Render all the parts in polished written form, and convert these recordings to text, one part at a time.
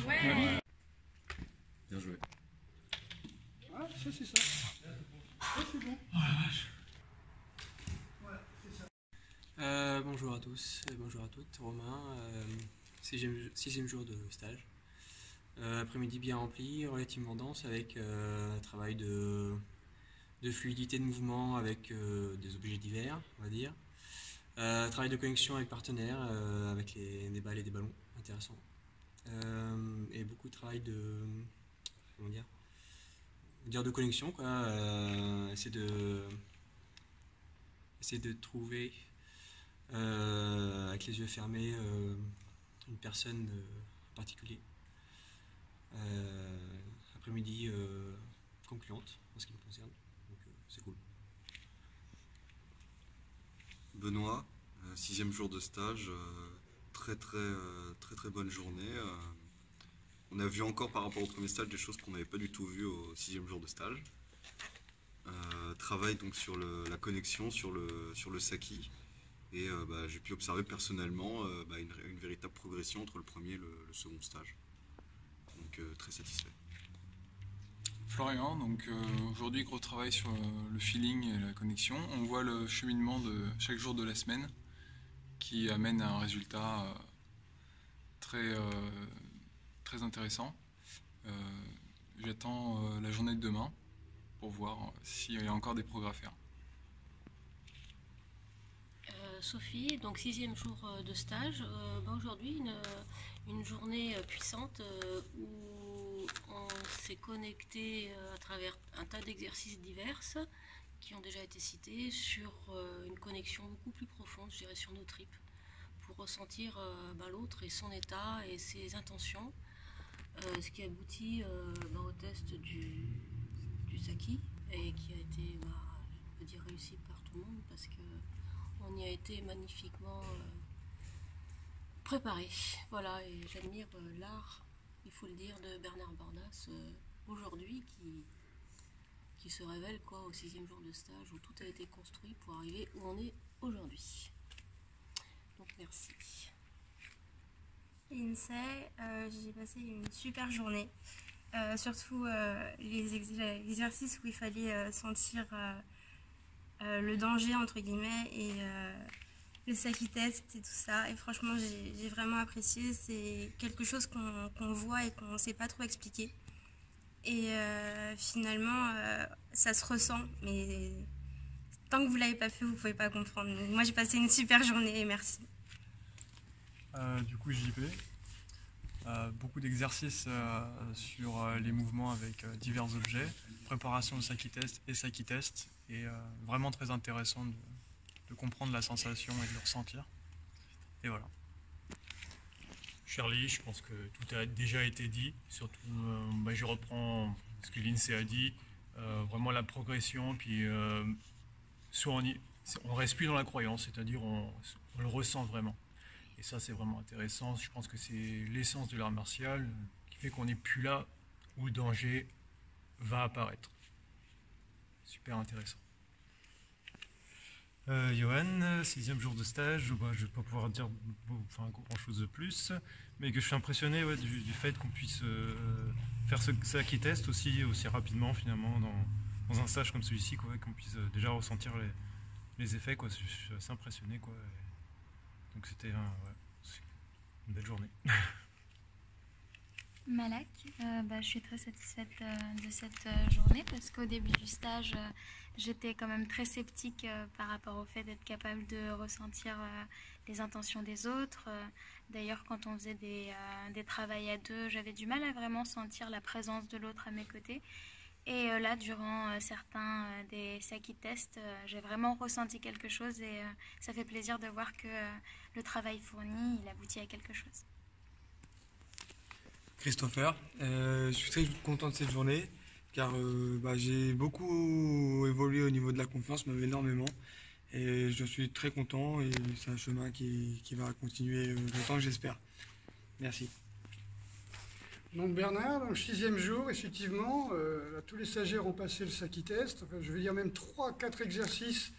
Ouais. Bien joué. Ah, ça c'est ça. Ouais, c'est bon. Oh la vache. Voilà, c'est ça. Bonjour à tous et bonjour à toutes. Romain, sixième jour de stage. Après-midi bien rempli, relativement dense avec un travail de fluidité de mouvement avec des objets divers, on va dire. Travail de connexion avec partenaires, avec des balles et des ballons, intéressant. Et beaucoup de travail de, comment dire de connexion, quoi. Essayer de trouver avec les yeux fermés une personne en particulier. Après-midi concluante en ce qui me concerne, donc c'est cool. Benoît, sixième jour de stage, très bonne journée. On a vu encore par rapport au premier stage des choses qu'on n'avait pas du tout vues au sixième jour de stage. Travail donc sur la connexion, sur le Saki. Et j'ai pu observer personnellement une véritable progression entre le premier et le second stage. Donc très satisfait. Florian, donc aujourd'hui gros travail sur le feeling et la connexion. On voit le cheminement de chaque jour de la semaine qui amène à un résultat très intéressant. J'attends la journée de demain pour voir s'il y a encore des progrès à faire. Sophie, donc sixième jour de stage. Aujourd'hui, une journée puissante où on s'est connecté à travers un tas d'exercices divers qui ont déjà été cités sur une connexion beaucoup plus profonde, je dirais, sur nos tripes, pour ressentir l'autre et son état et ses intentions, ce qui aboutit au test du Saki et qui a été, on peut dire, réussi par tout le monde parce que on y a été magnifiquement préparé. Voilà, et j'admire l'art, il faut le dire, de Bernard Bordas aujourd'hui qui se révèle au sixième jour de stage où tout a été construit pour arriver où on est aujourd'hui. Donc merci. Lindsay, j'ai passé une super journée. Surtout les exercices où il fallait sentir le danger entre guillemets et le Saki test et tout ça, et franchement j'ai vraiment apprécié. C'est quelque chose qu'on voit et qu'on ne sait pas trop expliquer et finalement ça se ressent, mais tant que vous l'avez pas fait vous pouvez pas comprendre. Donc, moi j'ai passé une super journée et merci. Du coup JP, beaucoup d'exercices sur les mouvements avec divers objets, préparation de Saki test et Saki test, et vraiment très intéressant de comprendre la sensation et de le ressentir. Et voilà. Charlie, je pense que tout a déjà été dit, surtout je reprends ce que Lindsay a dit, vraiment la progression, puis soit on reste plus dans la croyance, c'est-à-dire on le ressent vraiment. Et ça c'est vraiment intéressant, je pense que c'est l'essence de l'art martial qui fait qu'on n'est plus là où le danger va apparaître. Super intéressant. Johan, sixième jour de stage, je ne vais pas pouvoir dire grand chose de plus, mais que je suis impressionné du fait qu'on puisse faire ce Saki test aussi rapidement finalement dans un stage comme celui-ci, qu'on puisse déjà ressentir les effets, je suis assez impressionné, donc c'était une belle journée. Malak, je suis très satisfaite de cette journée parce qu'au début du stage, j'étais quand même très sceptique par rapport au fait d'être capable de ressentir les intentions des autres. D'ailleurs, quand on faisait des travails à deux, j'avais du mal à vraiment sentir la présence de l'autre à mes côtés. Et là, durant certains des Saki tests, j'ai vraiment ressenti quelque chose et ça fait plaisir de voir que le travail fourni, il aboutit à quelque chose. Christopher, je suis très content de cette journée car j'ai beaucoup évolué au niveau de la confiance, même énormément, et je suis très content et c'est un chemin qui va continuer longtemps, j'espère. Merci. Donc Bernard, dans le sixième jour, effectivement, tous les stagiaires ont passé le Saki test, je vais dire même 3-4 exercices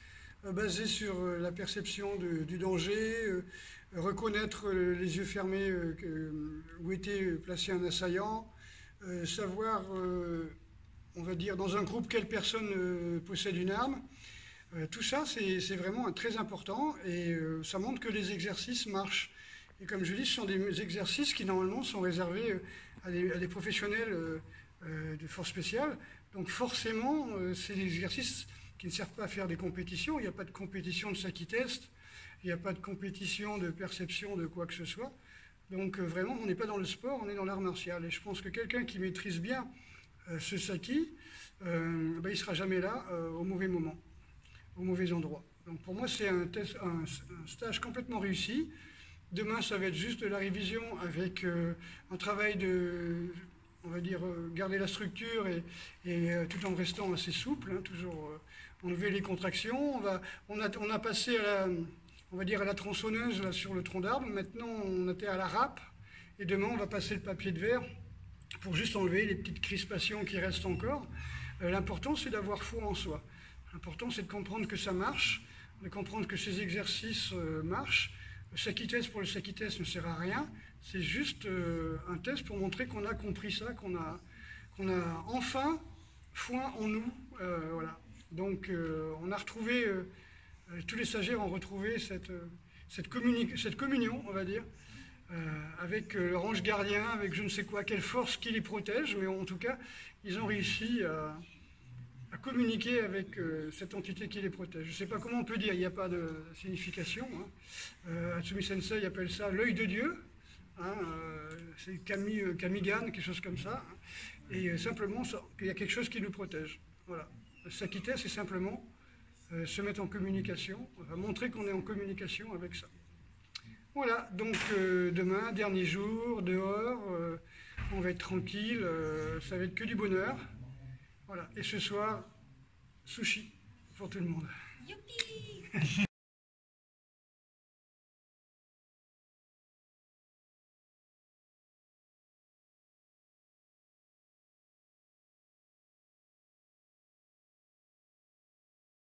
basés sur la perception du danger, reconnaître les yeux fermés où était placé un assaillant, savoir, on va dire, dans un groupe, quelle personne possède une arme. Tout ça, c'est vraiment très important et ça montre que les exercices marchent. Et comme je dis, ce sont des exercices qui, normalement, sont réservés à des professionnels de force spéciale. Donc forcément, c'est des exercices qui ne servent pas à faire des compétitions. Il n'y a pas de compétition de Saki-test, il n'y a pas de compétition de perception de quoi que ce soit. Donc vraiment, on n'est pas dans le sport, on est dans l'art martial. Et je pense que quelqu'un qui maîtrise bien ce Saki, il ne sera jamais là au mauvais moment, au mauvais endroit. Donc pour moi, c'est un stage complètement réussi. Demain, ça va être juste de la révision avec un travail de, on va dire, garder la structure et tout en restant assez souple, hein, toujours enlever les contractions. On a passé à la tronçonneuse là, sur le tronc d'arbre. Maintenant, on était à la râpe. Et demain, on va passer le papier de verre pour juste enlever les petites crispations qui restent encore. L'important, c'est d'avoir foi en soi. L'important, c'est de comprendre que ça marche, de comprendre que ces exercices marchent. Le Saki-test pour le Saki-test ne sert à rien. C'est juste un test pour montrer qu'on a compris ça, qu'on a enfin foi en nous. Voilà. Donc, on a retrouvé, tous les stagiaires ont retrouvé cette communion, on va dire, avec leur ange gardien, avec je ne sais quoi, quelle force qui les protège, mais en tout cas, ils ont réussi à communiquer avec cette entité qui les protège. Je ne sais pas comment on peut dire, il n'y a pas de signification. Hein. Hatsumi Sensei appelle ça l'œil de Dieu. Hein, c'est Kamigan, quelque chose comme ça. Hein. Et simplement, il y a quelque chose qui nous protège. Voilà. Le Saki-test, c'est simplement se mettre en communication, montrer qu'on est en communication avec ça. Voilà, donc demain, dernier jour, dehors, on va être tranquille, ça va être que du bonheur. Voilà, et ce soir, sushi pour tout le monde. Youpi